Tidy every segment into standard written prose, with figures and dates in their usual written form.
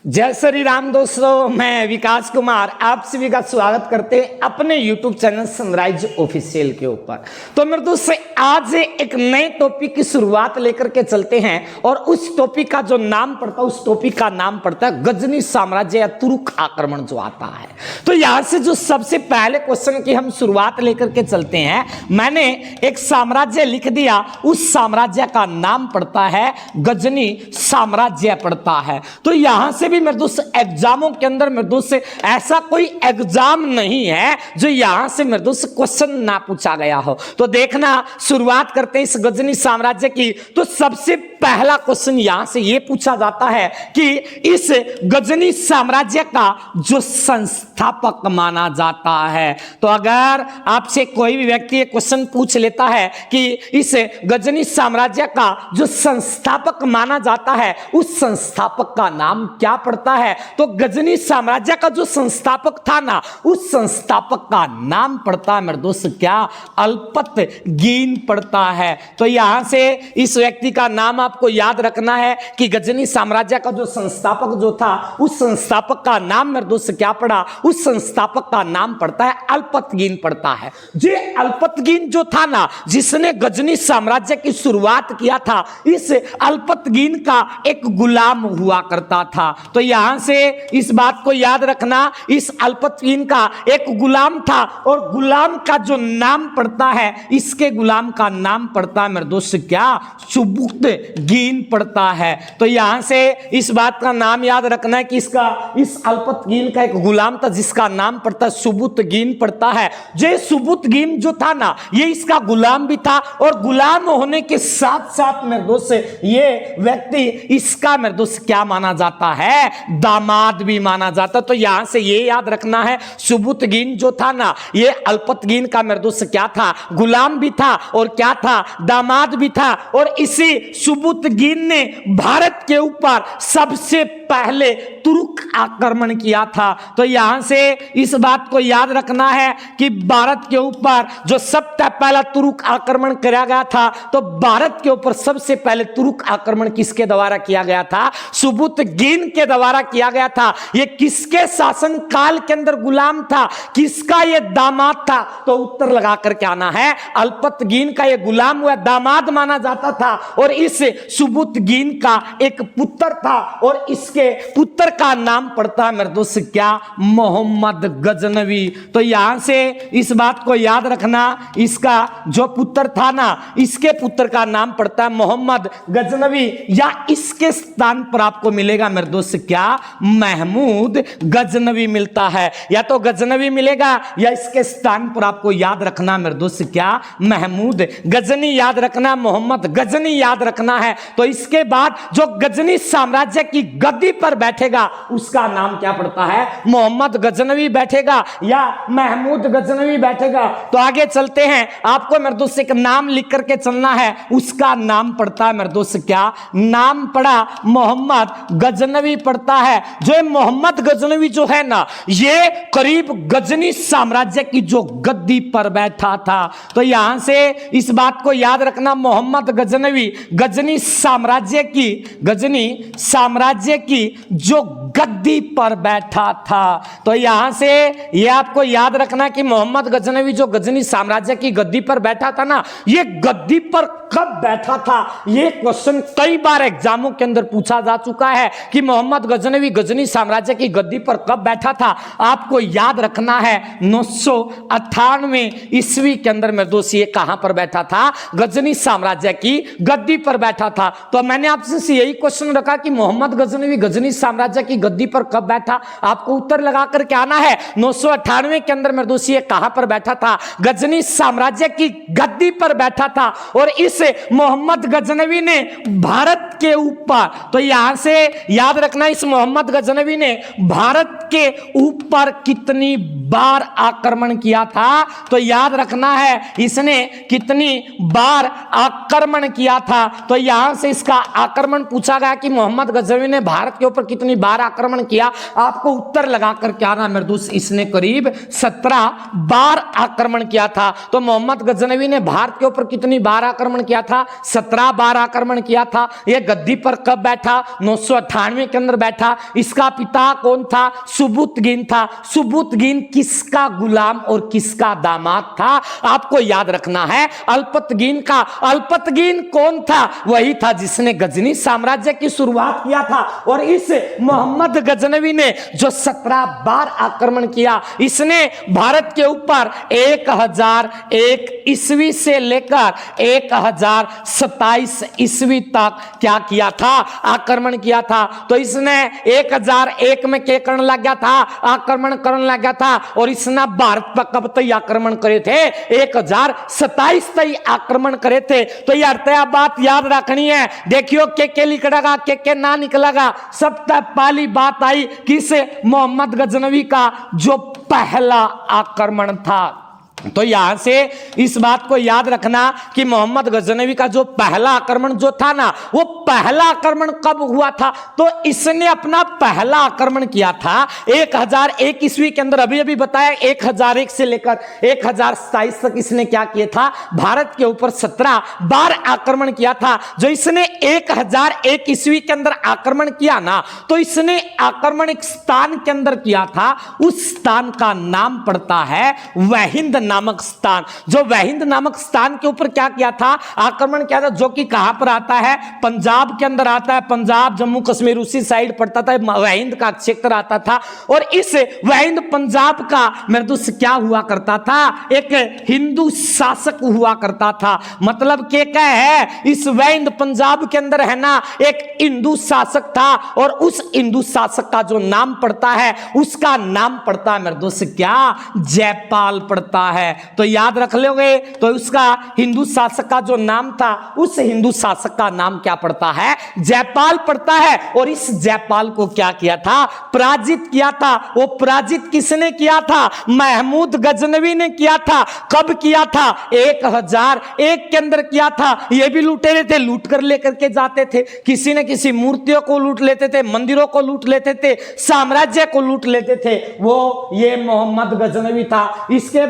जय श्री राम दोस्तों, मैं विकास कुमार आप सभी का स्वागत करते हैं अपने YouTube चैनल सनराइज ऑफिशियल के ऊपर। तो मेरे दोस्त आज एक नए टॉपिक की शुरुआत लेकर के चलते हैं और उस टॉपिक का जो नाम पड़ता है, उस टॉपिक का नाम पड़ता है गजनी साम्राज्य या तुर्क आक्रमण जो आता है। तो यहां से जो सबसे पहले क्वेश्चन की हम शुरुआत लेकर के चलते हैं, मैंने एक साम्राज्य लिख दिया, उस साम्राज्य का नाम पड़ता है गजनी साम्राज्य पड़ता है। तो यहां से भी मेरे दोस्त एग्जामों के अंदर मेरे दोस्त ऐसा कोई एग्जाम नहीं है जो यहां से मेरे दोस्त क्वेश्चन ना पूछा गया हो। तो देखना, शुरुआत करते हैं इस गजनी साम्राज्य की। तो सबसे पहला क्वेश्चन यहां से यह पूछा जाता है कि इस गजनी साम्राज्य का जो संस्थापक माना जाता है। तो अगर आपसे कोई भी व्यक्ति ये क्वेश्चन पूछ लेता है कि इस गजनी साम्राज्य का जो संस्थापक माना जाता है, उस संस्थापक का नाम क्या पड़ता है, तो गजनी साम्राज्य का जो संस्थापक था ना, उस संस्थापक का नाम पड़ता है मेरे दोस्त क्या, अल्पतगीन पड़ता है। तो यहां से इस व्यक्ति का नाम आपको याद रखना है कि गजनी साम्राज्य का जो संस्थापक जो था, उस संस्थापक का नाम मेरे दोस्त क्या पड़ा, उस संस्थापक का नाम पड़ता है अल्पतगीन पड़ता है। ये अल्पतगीन जो था ना, जिसने गजनी साम्राज्य की शुरुआत किया था, इस अल्पतगीन का एक गुलाम हुआ करता था। तो यहां से इस बात को याद रखना, इस अल्पतगीन का एक गुलाम था और गुलाम का जो नाम पड़ता है, इसके गुलाम का नाम पड़ता है मेरे दोस्त क्या, सुबुक्तगीन पड़ता है। तो यहां से इस बात का नाम याद रखना है कि इस अल्पतगीन का एक गुलाम था जिसका नाम पड़ता है सुबुक्तगीन पड़ता है। जो सुबुक्तगीन जो था ना, ये इसका गुलाम भी था और गुलाम होने के साथ साथ मेरे दोस्त ये व्यक्ति इसका मेरे दोस्त क्या माना जाता है, दामाद भी माना जाता। तो यहां से ये याद रखना है, सुबुक्तगीन जो था ना, ये अल्पतगीन का मेरे दोस्त क्या था, गुलाम भी था और क्या था, दामाद भी था। और इसी सुबुक्तगीन ने भारत के ऊपर सबसे पहले तुर्क आक्रमण किया था। तो यहां से इस बात को याद रखना है कि भारत के ऊपर जो सबसे पहला तुर्क आक्रमण किया गया था, तो भारत के ऊपर सबसे पहले तुर्क आक्रमण किसके द्वारा किया गया था, सुबुक्तगीन के द्वारा किया गया था। ये किसके शासन काल के अंदर गुलाम था, किसका ये दामाद था, तो उत्तर लगा करके आना है, अल्पतगीन का ये गुलाम हुआ दामाद माना जाता था। और इस सुबुक्तगीन का एक पुत्र था और इसके पुत्र का नाम पड़ता है मेरे दोस्त क्या, मोहम्मद गजनवी। तो यहां से इस बात को याद रखना, इसका जो पुत्र था ना, इसके पुत्र का नाम पड़ता है मोहम्मद गजनवी, या इसके स्थान पर आपको मिलेगा मेरे दोस्त क्या, महमूद गजनवी मिलता है। या तो गजनवी मिलेगा या इसके स्थान पर आपको याद रखना मेरे दोस्त क्या, महमूद गजनी याद रखना, मोहम्मद गजनी याद रखना है। तो इसके बाद जो गजनी साम्राज्य की गद्दी पर बैठेगा, उसका नाम क्या पड़ता है, मोहम्मद गजनवी बैठेगा या महमूद गजनवी बैठेगा। तो आगे चलते हैं, आपको मेरे दोस्त एक नाम लिख करके चलना है, उसका नाम पड़ता है मेरे दोस्त क्या, नाम पड़ा मोहम्मद गजनवी पड़ता है। जो मोहम्मद गजनवी जो है ना, ये करीब गजनी साम्राज्य की जो गद्दी पर बैठा था। तो यहां से इस बात को याद रखना, मोहम्मद गजनवी गजनी साम्राज्य की जो गद्दी पर बैठा था। तो यहां से यह आपको याद रखना कि मोहम्मद गजनवी जो गजनी साम्राज्य की गद्दी पर बैठा था ना, ये गद्दी पर कब बैठा था, ये क्वेश्चन कई बार एग्जामों के अंदर पूछा जा चुका है कि मोहम्मद गजनवी गजनी साम्राज्य की गद्दी पर कब बैठा था। आपको याद रखना है 998 ईस्वी के अंदर मेरे दोस्त ये कहां पर बैठा था, गजनी साम्राज्य की गद्दी पर बैठा था। तो मैंने आपसे यही क्वेश्चन रखा कि मोहम्मद गजनवी गजनी साम्राज्य की गद्दी पर कब बैठा, आपको उत्तर लगा करके आना है 998 के अंदर मेरे दोस्त ये कहां पर बैठा था, गजनी साम्राज्य की गद्दी पर बैठा था। और इस मोहम्मद गजनवी ने भारत के ऊपर, तो यहां से याद रखना, इस मोहम्मद गजनवी ने भारत के ऊपर कितनी बार आक्रमण किया था। तो याद रखना है, इसने कितनी बार आक्रमण किया था। तो यहां से इसका आक्रमण पूछा गया कि मोहम्मद गजनवी ने भारत के ऊपर कितनी बार आक्रमण किया, आपको उत्तर लगाकर क्या आना मेरे दोस्त, इसने करीब 17 बार आक्रमण किया था। तो मोहम्मद गजनवी ने भारत के ऊपर कितनी बार आक्रमण किया था, था, 17 बार आक्रमण किया था। ये गद्दी पर कब बैठा? 998 के अंदर बैठा। इसका पिता कौन था? सुबुतगीन था। सुबुतगीन किसका गुलाम और किसका दामाद था? आपको याद रखना है अल्पतगीन का। अल्पतगीन कौन था? वही था जिसने गजनी साम्राज्य की शुरुआत किया था। और इस मोहम्मद गजनवी ने जो 17 बार आक्रमण किया, इसने भारत के ऊपर 1001 ईस्वी से लेकर 1027 ईस्वी तक क्या किया था? आक्रमण किया था। तो इसने 1001 में क्या करने लग गया था? आक्रमण करने लग गया था। और इसने भारत पर कब तक आक्रमण करे थे? 1027 तक आक्रमण करे थे। तो यार बात याद रखनी है। देखियो के निकलेगा के ना निकलेगा। सब तक पहली बात आई किस? मोहम्मद गजनवी का जो पहला आक्रमण था। तो यहां से इस बात को याद रखना कि मोहम्मद गजनवी का जो पहला आक्रमण जो था ना, वो पहला आक्रमण कब हुआ था? तो इसने अपना पहला आक्रमण किया था 1001 ईस्वी के अंदर। अभी अभी बताया 1001 से लेकर 1027 तक इसने क्या किया था? भारत के ऊपर 17 बार आक्रमण किया था। जो इसने 1001 ईस्वी के अंदर आक्रमण किया ना, तो इसने आक्रमण एक स्थान के अंदर किया था। उस स्थान का नाम पड़ता है वहिंद नामक स्थान। जो वहिंद नामक स्थान के ऊपर क्या किया था? आक्रमण किया था, जो कि कहां पर आता है? पंजाब के अंदर आता है। पंजाब, जम्मू कश्मीर उसी साइड पड़ता था। वहिंद का क्षेत्र आता था। और इस वहिंद पंजाब का मेरे दोस्त क्या हुआ करता था? एक हिंदू शासक हुआ करता था। मतलब क्या है? इस वहिंद पंजाब के अंदर है ना, एक हिंदू शासक था। और उस हिंदू शासक का जो नाम पड़ता है, उसका नाम पड़ता है मेरे दोस्त क्या? जयपाल पड़ता है। तो याद रख लोगे। तो उसका हिंदू शासक का जो नाम था, उस हिंदू शासक का नाम क्या पड़ता है? जयपाल पड़ता है। और इस जयपाल को क्या किया था? पराजित किया था। वो पराजित किसने किया था? महमूद गजनवी ने किया था। कब किया था? 1001 के अंदर किया था। ये भी लुटेरे थे, लूट कर लेकर के जाते थे। किसी न किसी मूर्तियों को लूट लेते थे, मंदिरों को लूट लेते थे, साम्राज्य को लूट लेते थे। वो ये मोहम्मद गजनवी था। इसके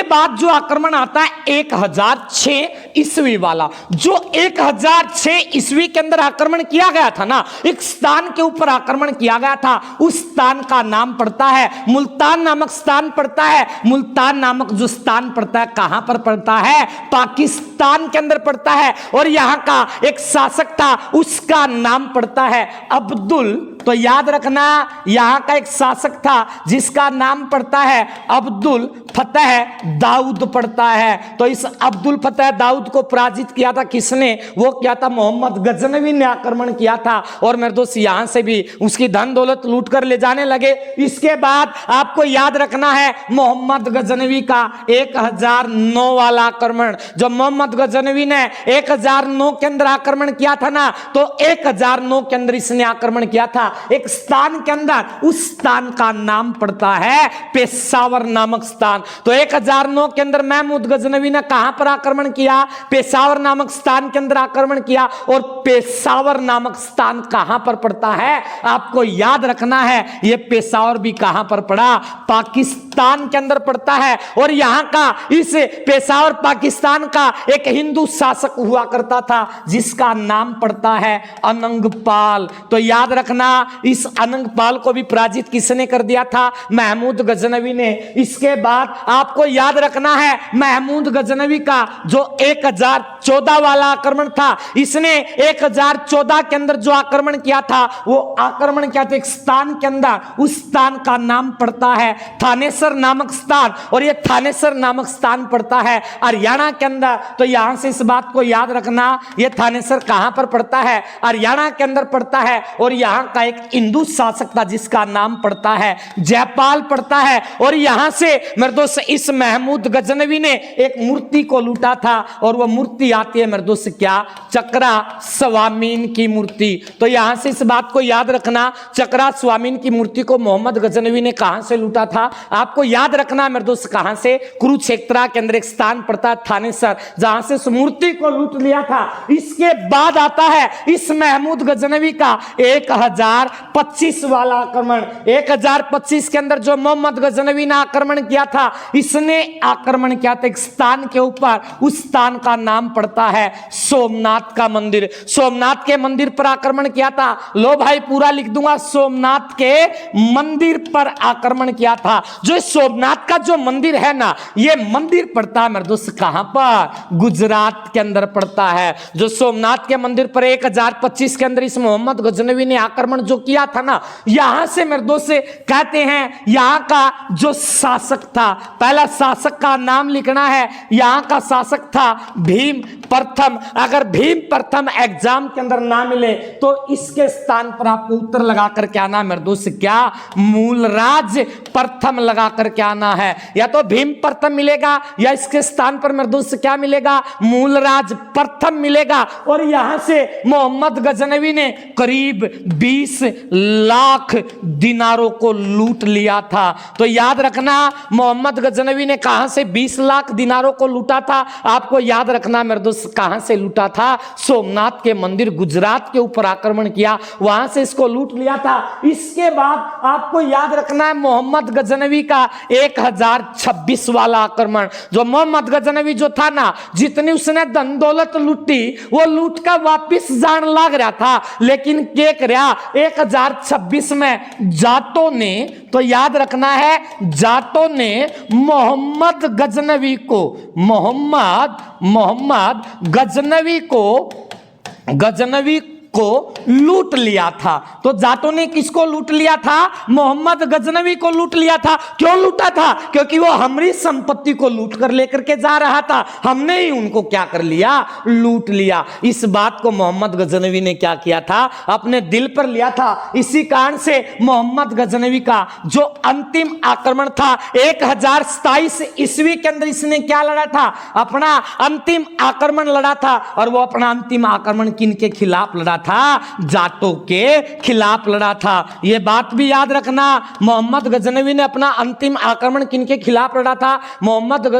बाद जो आक्रमण आता है 1006 ईस्वी वाला। जो 1006 ईस्वी के अंदर आक्रमण किया गया था ना, एक स्थान के ऊपर आक्रमण किया गया था। उस स्थान का नाम पड़ता है मुल्तान नामक स्थान पड़ता है। मुल्तान नामक जो स्थान पड़ता है, कहां पर पड़ता है? पाकिस्तान के अंदर पड़ता है। और यहां का एक शासक था, उसका नाम पड़ता है अब्दुल। तो याद रखना, यहां का एक शासक था जिसका नाम पड़ता है अब्दुल फतेह दाऊद पड़ता है। तो इस अब्दुल फतेह दाऊद को पराजित किया था किसने? वो क्या था? मोहम्मद गजनवी ने आक्रमण किया था। और मेरे दोस्त यहां से भी उसकी धन दौलत लूट कर ले जाने लगे। इसके बाद आपको याद रखना है मोहम्मद गजनवी का 1009 वाला आक्रमण। जो मोहम्मद गजनवी ने 1009 के अंदर आक्रमण किया था ना, तो 1009 के अंदर इसने आक्रमण किया था एक स्थान के अंदर। उस स्थान का नाम पड़ता है पेशावर नामक स्थान। तो 1009 के अंदर महमूद गजनवी ने कहां पर आक्रमण किया? पेशावर नामक स्थान के अंदर आक्रमण किया। और पेशावर नामक स्थान कहां पर पड़ता है? आपको याद रखना है, यह पेशावर भी कहां पर पड़ा? पाकिस्तान के अंदर पड़ता है। और यहां का इस पेशावर पाकिस्तान का एक हिंदू शासक हुआ करता था, जिसका नाम पड़ता है अनंगपाल। तो याद रखना, इस अनंगपाल को भी पराजित किसने कर दिया था? महमूद गजनवी ने। इसके बाद आपको याद रखना है महमूद गजनवी का जो 1014 वाला आक्रमण था, इसने 1014 के अंदर जो आक्रमण किया था, वो आक्रमण क्या था? एक स्थान के अंदर। उस स्थान का नाम पड़ता है थानेसर नामक स्थान। और यह थानेसर नामक स्थान पड़ता है हरियाणा के अंदर। तो यहां से इस बात को याद रखना, यह थानेसर कहां पर पड़ता है? हरियाणा के अंदर पड़ता है। और यहां का एक हिंदू शासक था जिसका नाम पड़ता है जयपाल पड़ता है। और यहां से मेरे दोस्त इस महमूद गजनवी ने एक मूर्ति को लूटा था। और वह मूर्ति आती है मेरे दोस्त क्या? चक्रा स्वामीन की मूर्ति। तो यहां से इस बात को याद रखना, चक्रा स्वामीन की मूर्ति को मोहम्मद गजनवी ने कहां से लूटा था? आप आपको याद रखना मेरे दोस्त कहां से, कुरुक्षेत्र के अंदर एक स्थान पड़ता है थानेसर, जहां से उस मूर्ति को लूट लिया था। इसके बाद आता है इस महमूद गजनवी का 1025 वाला आक्रमण। 1025 के अंदर जो मोहम्मद गजनवी ने आक्रमण किया था, इसने आक्रमण किया था एक स्थान के ऊपर, उस स्थान का नाम पड़ता है सोमनाथ का मंदिर। सोमनाथ के मंदिर पर आक्रमण किया था। लो भाई पूरा लिख दूंगा, सोमनाथ के मंदिर पर आक्रमण किया था। जो सोमनाथ का जो मंदिर है ना, ये मंदिर पड़ता है मेरे दोस्त कहां पर, गुजरात के अंदर पड़ता है। जो सोमनाथ के मंदिर पर 1025 के अंदर इस मोहम्मद गजनवी ने आक्रमण जो किया था ना, यहां से मेरे दोस्त कहते हैं यहां का जो शासक था, पहला शासक का नाम लिखना है। यहां का शासक था भीम प्रथम। अगर भीम प्रथम एग्जाम के अंदर ना मिले तो इसके स्थान पर आपको उत्तर लगा करके आना मेरे दोस्त, क्या मूलराज प्रथम लगा करके आना है। या तो भीम प्रथम मिलेगा या इसके स्थान पर मेरे दोस्त क्या मिलेगा, मूलराज प्रथम मिलेगा। और यहां से मोहम्मद गजनवी ने करीब 20 लाख दिनारों को लूट लिया था। तो याद रखना मोहम्मद गजनवी ने कहां से 20 लाख दिनारों को लूटा था, आपको याद रखना मेरे दोस्त कहां से लूटा था, सोमनाथ के मंदिर गुजरात के ऊपर आक्रमण किया, वहां से इसको लूट लिया था। इसके बाद आपको याद रखना है मोहम्मद गजनवी का 1026 वाला आक्रमण। जो मोहम्मद गजनवी जो था ना, जितनी उसने धन दौलत लूटी वो लूट कर वापिस जान लग रहा था, लेकिन क्या करया 1026 में जाटों ने, तो याद रखना है जाटों ने मोहम्मद गजनवी को गजनवी को लूट लिया था। तो जाटों ने किसको लूट लिया था, मोहम्मद गजनवी को लूट लिया था। क्यों लूटा था, क्योंकि वो हमारी संपत्ति को लूट कर लेकर के जा रहा था, हमने ही उनको क्या कर लिया, लूट लिया। इस बात को मोहम्मद गजनवी ने क्या किया था, अपने दिल पर लिया था। इसी कारण से मोहम्मद गजनवी का जो अंतिम आक्रमण था 1027 ईस्वी के अंदर इसने क्या लड़ा था, अपना अंतिम आक्रमण लड़ा था। और वो अपना अंतिम आक्रमण किन के खिलाफ लड़ा था, जाटों के खिलाफ लड़ा था। यह बात भी याद रखना, मोहम्मद गजनवी ने अपना अंतिम आक्रमण किन के खिलाफ लड़ा था,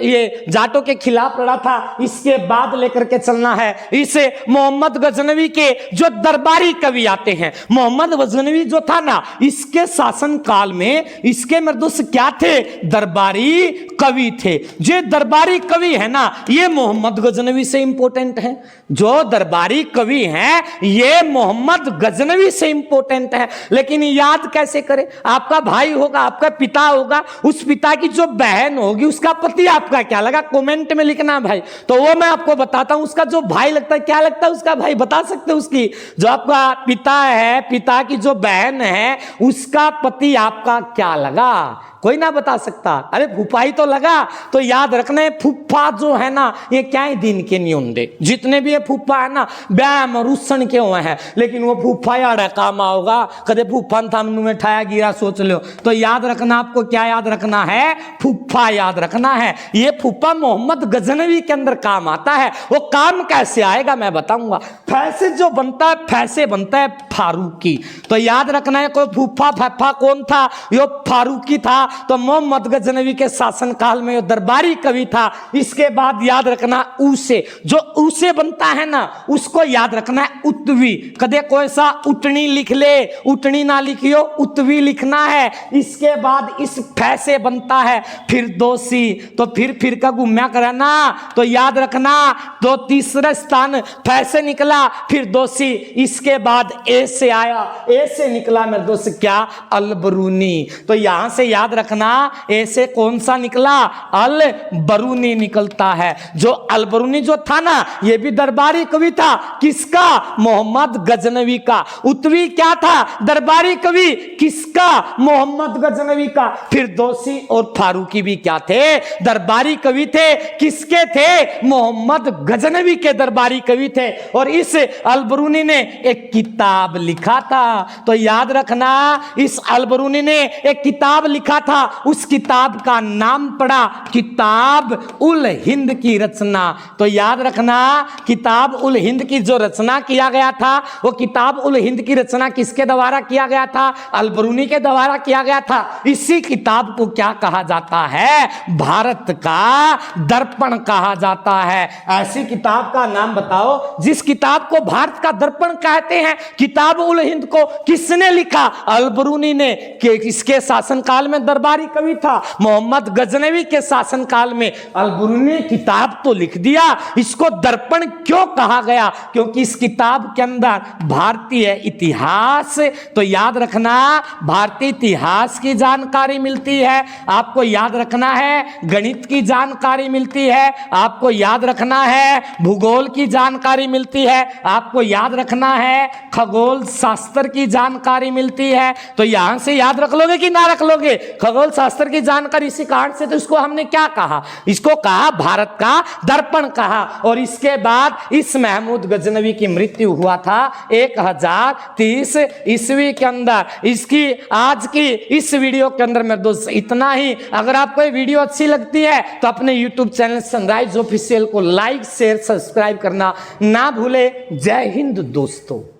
ये जाटों के खिलाफ लड़ा था। इसके बाद लेकर के चलना है इसे मोहम्मद गजनवी के जो दरबारी कवि आते हैं। मोहम्मद गजनवी जो था ना, इसके शासन काल में इसके मर्दोस क्या थे, दरबारी कवि थे। जो दरबारी कवि है ना, ये मोहम्मद गजनवी से इंपॉर्टेंट है। जो दरबारी कवि हैं ये मोहम्मद गजनवी से इंपॉर्टेंट है। लेकिन याद कैसे करें, आपका भाई होगा, आपका पिता होगा, उस पिता की जो बहन होगी उसका पति आपका क्या लगा, कमेंट में लिखना भाई। तो वो मैं आपको बताता हूं, उसका जो भाई लगता है क्या लगता है उसका भाई, बता सकते हो उसकी, जो आपका पिता है, पिता की जो बहन है उसका पति आपका क्या लगा, कोई ना बता सकता। अरे फूफा ही तो लगा। तो याद रखना है फूफा जो है ना, ये क्या ही दिन के नहीं होंगे, जितने भी ये फूफा है ना ब्याह रुसन के हुए हैं, लेकिन वो फूफा यार काम आओगा, कदे फूफा थामनू में ठाया गिरा सोच लो। तो याद रखना, आपको क्या याद रखना है, फूफा याद रखना है। ये फूफा मोहम्मद गजनवी के अंदर काम आता है। वो काम कैसे आएगा मैं बताऊंगा। फैसे जो बनता है, फैसे बनता है फारूकी। तो याद रखना है कोई फूफा फैफा कौन था, यो फारूकी था। तो मोहम्मद गजनवी के शासन काल में यो दरबारी कवि था। इसके बाद याद रखना उसे, जो उसे बनता है ना उसको याद रखना है उतवी। कदे कोई सा उतनी लिख ले, उतनी ना लिखियो, उतवी लिखना है। इसके बाद इस फैसे बनता है फिरदौसी। तो फिर का घूमया करना, तो याद रखना तो तीसरा स्थान फैसे निकला फिरदौसी। इसके बाद ए से आया, ए से निकला मेरे दोस्त क्या, अलबरूनी। तो यहां से याद रखना ए से कौन सा निकला, अलबरूनी निकलता है। जो अलबरूनी जो था ना, ये भी दरबारी कवि था। किसका, मोहम्मद गजनवी का। उतवी क्या था, दरबारी कवि। किसका, मोहम्मद गजनवी का। फिरदौसी और फारूकी भी क्या थे, दरबारी कवि थे। किसके थे, मोहम्मद गजनवी के दरबारी कवि थे। और इस अलबरूनी ने एक किताब लिखा था। तो याद रखना इस अलबरूनी ने एक किताब लिखा था, उस किताब का नाम पड़ा किताब उल हिंद की रचना। तो याद रखना किताब उल हिंद की जो रचना किया गया था? वो किताब उल हिंद की रचना किसके द्वारा किया गया था? अल-बरूनी के द्वारा किया गया था। इसी किताब को क्या कहा जाता है? भारत का दर्पण कहा जाता है। ऐसी किताब का नाम बताओ जिस किताब को भारत का दर्पण कहते हैं। किताब उल हिंद को किसने लिखा? अल-बरूनी ने। इसके शासनकाल में दरबारी कवि था मोहम्मद गजनवी के शासनकाल में अल-बरूनी ने किताब तो लिख दिया। इसको दर्पण क्यों कहा गया? क्योंकि इस किताब के अंदर भारतीय इतिहास, तो याद रखना, भारतीय इतिहास की जानकारी मिलती है। आपको याद रखना है गणित की जानकारी मिलती है। आपको याद रखना है भूगोल की जानकारी मिलती है। आपको याद रखना है खगोल शास्त्र की जानकारी मिलती है। तो यहां से याद रख लोगे कि ना रख लोगे? खगोल शास्त्र की जानकारी इसी कारण से, तो इसको हमने क्या कहा? इसको कहा भारत का दर्पण कहा। और इसके बाद इस महमूद गजनवी की मृत्यु हुआ था 1030 ईस्वी के अंदर। इसकी आज की इस वीडियो के अंदर मेरे दोस्त इतना ही। अगर आपको ये वीडियो अच्छी लगती है तो अपने YouTube चैनल सनराइज ऑफिशियल को लाइक शेयर सब्सक्राइब करना ना भूले। जय हिंद दोस्तों।